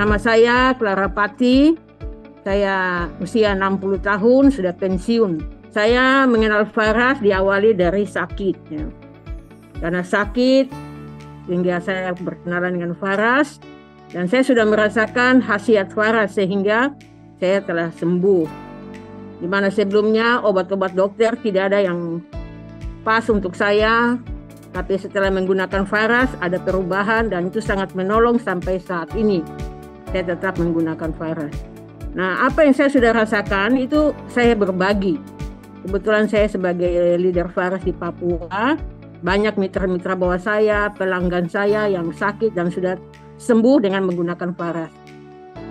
Nama saya Clara Pati. Saya usia 60 tahun, sudah pensiun. Saya mengenal Faras diawali dari sakit. Ya. Karena sakit, sehingga saya berkenalan dengan Faras. Dan saya sudah merasakan khasiat Faras sehingga saya telah sembuh. Di mana sebelumnya obat-obat dokter tidak ada yang pas untuk saya. Tapi setelah menggunakan Faras ada perubahan dan itu sangat menolong sampai saat ini. Saya tetap menggunakan Faras. Nah, apa yang saya sudah rasakan itu saya berbagi. Kebetulan saya sebagai leader Faras di Papua, banyak mitra-mitra bawah saya, pelanggan saya yang sakit dan sudah sembuh dengan menggunakan Faras.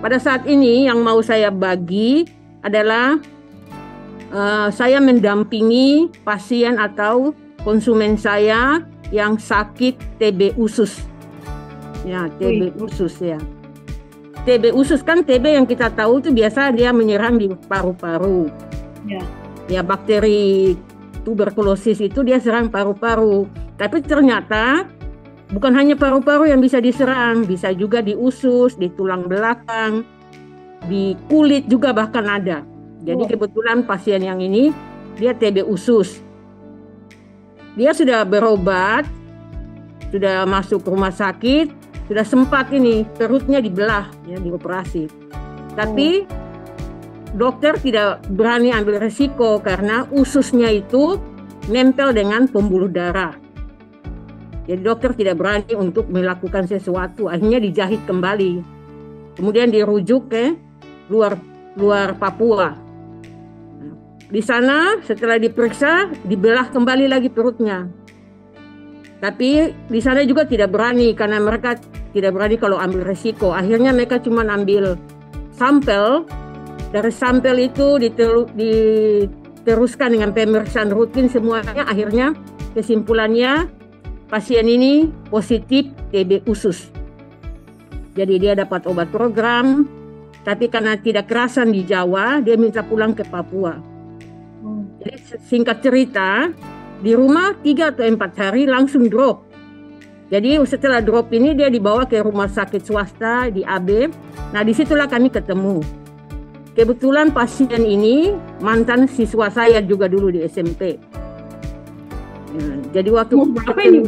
Pada saat ini yang mau saya bagi adalah saya mendampingi pasien atau konsumen saya yang sakit TB usus. Ya, TB usus ya. TB usus kan TB yang kita tahu itu biasa dia menyerang di paru-paru. Ya. Ya, bakteri tuberkulosis itu dia serang paru-paru. Tapi ternyata bukan hanya paru-paru yang bisa diserang, bisa juga di usus, di tulang belakang, di kulit juga bahkan ada. Jadi kebetulan pasien yang ini dia TB usus. Dia sudah berobat, sudah masuk rumah sakit, sudah sempat ini perutnya dibelah, ya, dioperasi. Tapi dokter tidak berani ambil resiko karena ususnya itu nempel dengan pembuluh darah. Jadi dokter tidak berani untuk melakukan sesuatu, akhirnya dijahit kembali. Kemudian dirujuk ke luar Papua. Di sana setelah diperiksa dibelah kembali lagi perutnya. Tapi di sana juga tidak berani karena mereka tidak berani kalau ambil resiko. Akhirnya mereka cuma ambil sampel. Dari sampel itu diteruskan dengan pemeriksaan rutin semuanya. Akhirnya kesimpulannya pasien ini positif TB usus. Jadi dia dapat obat program. Tapi karena tidak kerasan di Jawa, dia minta pulang ke Papua. Jadi singkat cerita, di rumah 3 atau 4 hari langsung drop. Jadi setelah drop ini dia dibawa ke rumah sakit swasta di AB. Nah disitulah kami ketemu. Kebetulan pasien ini mantan siswa saya juga dulu di SMP. Ya, jadi waktu umur berapa ini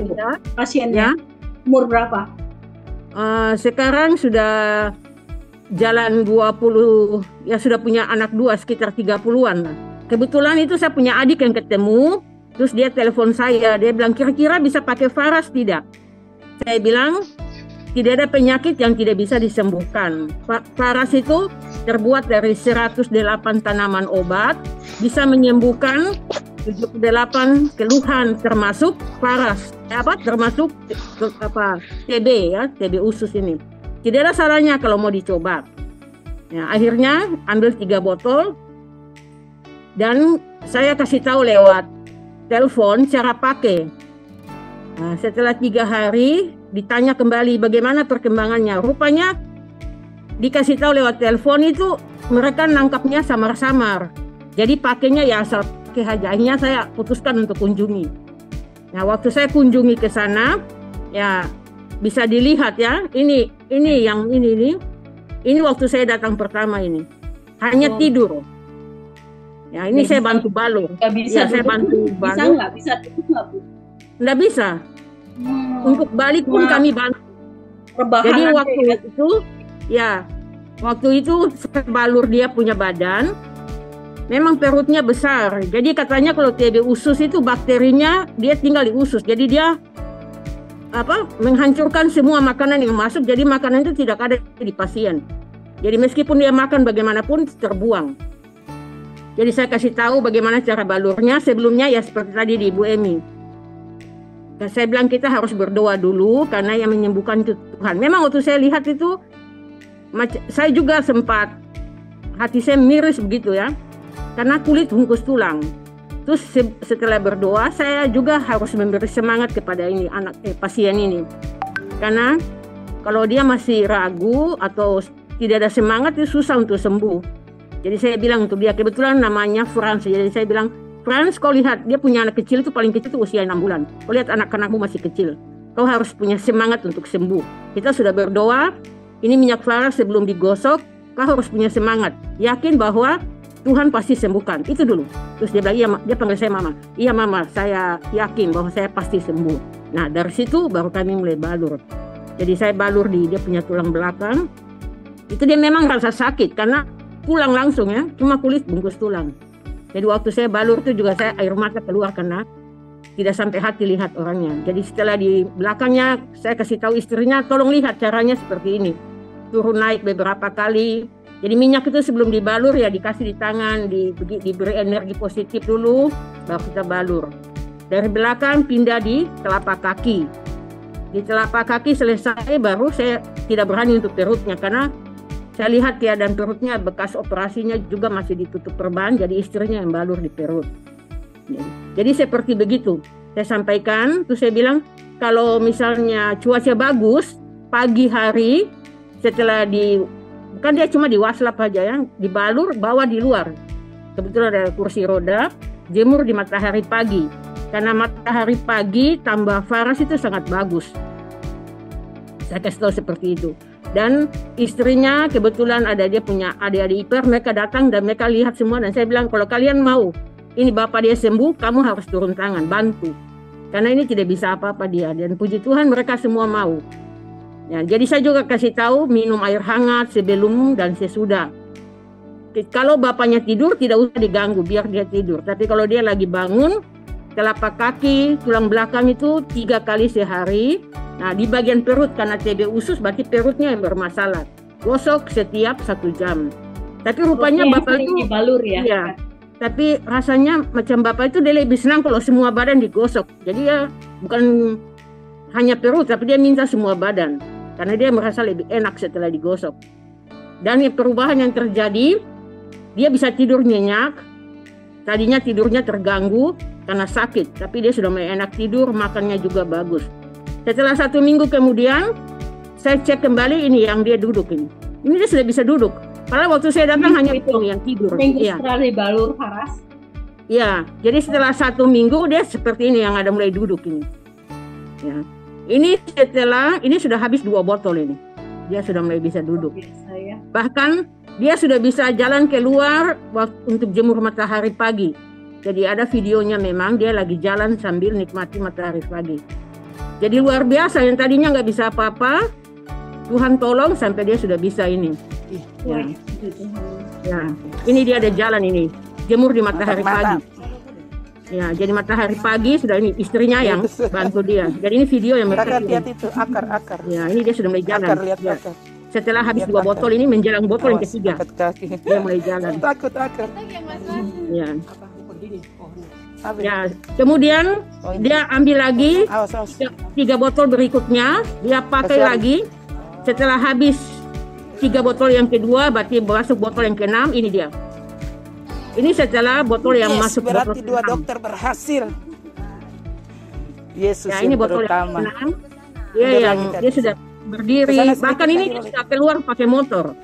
pasiennya? Ya, umur berapa? Sekarang sudah jalan 20, ya sudah punya anak 2 sekitar 30-an lah. Kebetulan itu saya punya adik yang ketemu. Terus dia telepon saya, dia bilang kira-kira bisa pakai Faras tidak? Saya bilang tidak ada penyakit yang tidak bisa disembuhkan. Faras itu terbuat dari 108 tanaman obat, bisa menyembuhkan 78 keluhan termasuk Faras. Termasuk TB ya, TB usus ini. Tidak ada salahnya kalau mau dicoba. Ya, akhirnya ambil 3 botol dan saya kasih tahu lewat telepon cara pakai. Nah, setelah 3 hari ditanya kembali bagaimana perkembangannya. Rupanya dikasih tahu lewat telepon itu mereka nangkapnya samar-samar. Jadi pakainya ya asal pakai aja. Akhirnya saya putuskan untuk kunjungi. Nah, waktu saya kunjungi ke sana, ya bisa dilihat ya. Ini waktu saya datang pertama ini. Hanya tidur. Ya, ini saya bantu balur. Bisa, ya, saya bantu balur. Bisa duduk nggak, Bu? Nggak bisa. Untuk balik pun kami bantu. Jadi waktu itu balur dia punya badan, memang perutnya besar. Jadi katanya kalau TB usus itu bakterinya dia tinggal di usus. Jadi dia menghancurkan semua makanan yang masuk. Jadi makanan itu tidak ada di pasien. Jadi meskipun dia makan bagaimanapun terbuang. Jadi saya kasih tahu bagaimana cara balurnya. Sebelumnya ya seperti tadi di Ibu Emi. Dan saya bilang kita harus berdoa dulu karena yang menyembuhkan itu Tuhan. Memang waktu saya lihat itu, saya juga sempat hati saya miris begitu ya. Karena kulit bungkus tulang. Terus setelah berdoa saya juga harus memberi semangat kepada pasien ini. Karena kalau dia masih ragu atau tidak ada semangat itu susah untuk sembuh. Jadi saya bilang untuk dia, kebetulan namanya Frans. Jadi saya bilang, Frans, kau lihat dia punya anak kecil itu paling kecil itu usia 6 bulan. Kau lihat anak-anakmu masih kecil. Kau harus punya semangat untuk sembuh. Kita sudah berdoa ini minyak faras sebelum digosok, kau harus punya semangat, yakin bahwa Tuhan pasti sembuhkan. Itu dulu. Terus dia bilang, iya, dia panggil saya mama. Iya mama, saya yakin bahwa saya pasti sembuh. Nah dari situ baru kami mulai balur. Jadi saya balur di dia punya tulang belakang. Itu dia memang rasa sakit karena pulang langsung ya, cuma kulit bungkus tulang. Jadi waktu saya balur itu juga saya air mata keluar karena tidak sampai hati lihat orangnya. Jadi setelah di belakangnya saya kasih tahu istrinya, tolong lihat caranya seperti ini. Turun naik beberapa kali. Jadi minyak itu sebelum dibalur ya dikasih di tangan, diberi energi positif dulu, baru kita balur. Dari belakang pindah di telapak kaki. Di telapak kaki selesai baru saya tidak berani untuk perutnya karena saya lihat keadaan perutnya bekas operasinya juga masih ditutup perban, jadi istrinya yang balur di perut. Jadi seperti begitu. Saya sampaikan, terus saya bilang kalau misalnya cuaca bagus pagi hari setelah kan dia cuma di waslap aja ya, dibalur bawa di luar. Kebetulan ada kursi roda, jemur di matahari pagi. Karena matahari pagi tambah faras itu sangat bagus. Saya kasih tahu seperti itu. Dan istrinya kebetulan ada dia punya adik-adik ipar, mereka datang dan mereka lihat semua dan saya bilang kalau kalian mau ini bapak dia sembuh, kamu harus turun tangan, bantu. Karena ini tidak bisa apa-apa dia dan puji Tuhan mereka semua mau. Ya, jadi saya juga kasih tahu minum air hangat sebelum dan sesudah. Kalau bapaknya tidur tidak usah diganggu, biar dia tidur. Tapi kalau dia lagi bangun, telapak kaki, tulang belakang itu 3 kali sehari. Nah di bagian perut karena TB usus berarti perutnya yang bermasalah. Gosok setiap 1 jam. Tapi rupanya bapak itu dibalur ya. Iya. Tapi rasanya macam bapak itu dia lebih senang kalau semua badan digosok. Jadi ya bukan hanya perut tapi dia minta semua badan. Karena dia merasa lebih enak setelah digosok. Dan perubahan yang terjadi, dia bisa tidur nyenyak. Tadinya tidurnya terganggu karena sakit, tapi dia sudah mulai enak tidur, makannya juga bagus. Setelah 1 minggu kemudian, saya cek kembali ini yang dia duduk ini. Ini dia sudah bisa duduk. Padahal waktu saya datang hanya itu yang tidur. Minggu setelah dibalur faras. Ya, jadi setelah 1 minggu dia seperti ini yang ada mulai duduk ini. Ya. Ini sudah habis 2 botol ini. Dia sudah mulai bisa duduk. Biasa, ya. Bahkan dia sudah bisa jalan keluar untuk jemur matahari pagi. Jadi ada videonya memang dia lagi jalan sambil nikmati matahari pagi. Jadi luar biasa yang tadinya nggak bisa apa-apa, Tuhan tolong sampai dia sudah bisa ini. Ya. Ya. Ini dia ada jalan ini, jemur di matahari pagi. Ya, jadi matahari pagi sudah ini istrinya yang bantu dia. Jadi ini video yang mereka lihat itu akar. Ya, ini dia sudah mulai jalan. Lihat. Setelah habis 2 botol ini menjelang botol yang ketiga. Dia mulai jalan. Takut akar. Ya. Ya, kemudian dia ambil lagi 3 botol berikutnya, dia pakai lagi. Setelah habis 3 botol yang kedua, berarti masuk botol yang ke-6, ini dia. Ini setelah botol yang masuk berarti botol 2 dokter berhasil. Yesus ya, ini botol terutama. yang ke-6. Dia sudah berdiri, bahkan ini dia sudah keluar pakai motor.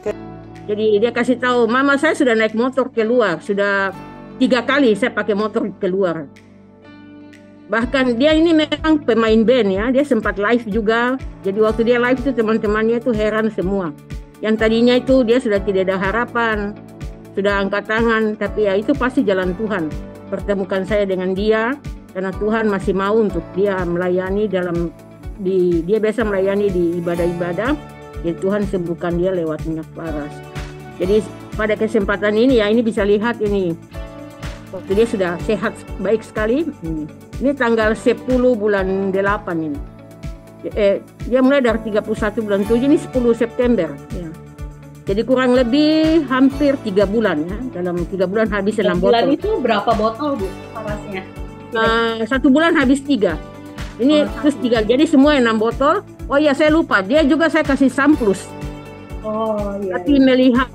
Jadi dia kasih tahu, mama saya sudah naik motor keluar, sudah 3 kali saya pakai motor keluar. Bahkan dia ini memang pemain band ya, dia sempat live juga. Jadi waktu dia live itu teman-temannya itu heran semua. Yang tadinya itu dia sudah tidak ada harapan, sudah angkat tangan, tapi ya itu pasti jalan Tuhan. Pertemukan saya dengan dia, karena Tuhan masih mau untuk dia melayani dia biasa melayani di ibadah-ibadah, jadi Tuhan sembuhkan dia lewat minyak faras. Jadi pada kesempatan ini ya ini bisa lihat ini, waktu dia sudah sehat baik sekali. Ini tanggal 10 bulan 8 ini. Dia mulai dari 31 bulan 7, ini 10 September. Ya. Jadi kurang lebih hampir 3 bulan ya. Dalam 3 bulan habis 6 botol. Bulan itu berapa botol Bu farasnya? 1 bulan habis 3. Ini terus 3, jadi semua 6 botol. Oh iya saya lupa, dia juga saya kasih samplus. Oh iya. Tapi melihat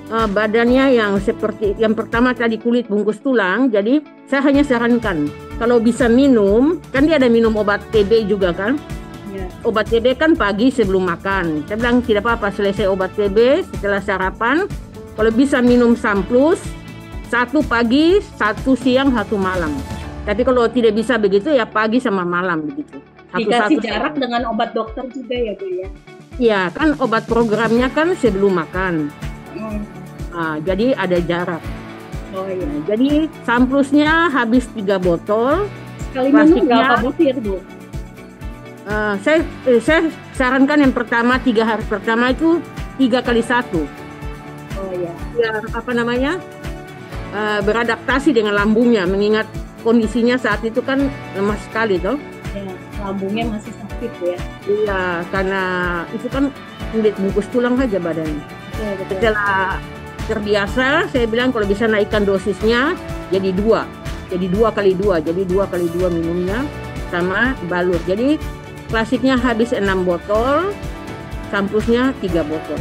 badannya yang seperti yang pertama tadi kulit bungkus tulang, jadi saya hanya sarankan kalau bisa minum, kan dia ada minum obat TB juga kan. Ya. Obat TB kan pagi sebelum makan. Saya bilang tidak apa-apa, selesai obat TB setelah sarapan, kalau bisa minum samplus, 1 pagi, 1 siang, 1 malam. Tapi kalau tidak bisa begitu ya pagi sama malam begitu. Dikasih jarak dengan obat dokter juga ya Bu ya? Ya kan obat programnya kan sebelum makan. Jadi ada jarak. Oh iya. Jadi samplusnya habis 3 botol. Sekali minum berapa butir, Bu? Saya sarankan yang pertama 3 hari pertama itu 3 kali 1. Oh iya. Ya apa namanya? Beradaptasi dengan lambungnya, mengingat kondisinya saat itu kan lemah sekali toh. Ya, lambungnya masih sakit ya. Iya, karena itu kan kulit bungkus tulang aja badannya. Betul. Setelah terbiasa, saya bilang kalau bisa naikkan dosisnya jadi 2. Jadi 2 kali 2. Jadi 2 kali 2 minumnya sama balut. Jadi klasiknya habis 6 botol, samplusnya 3 botol.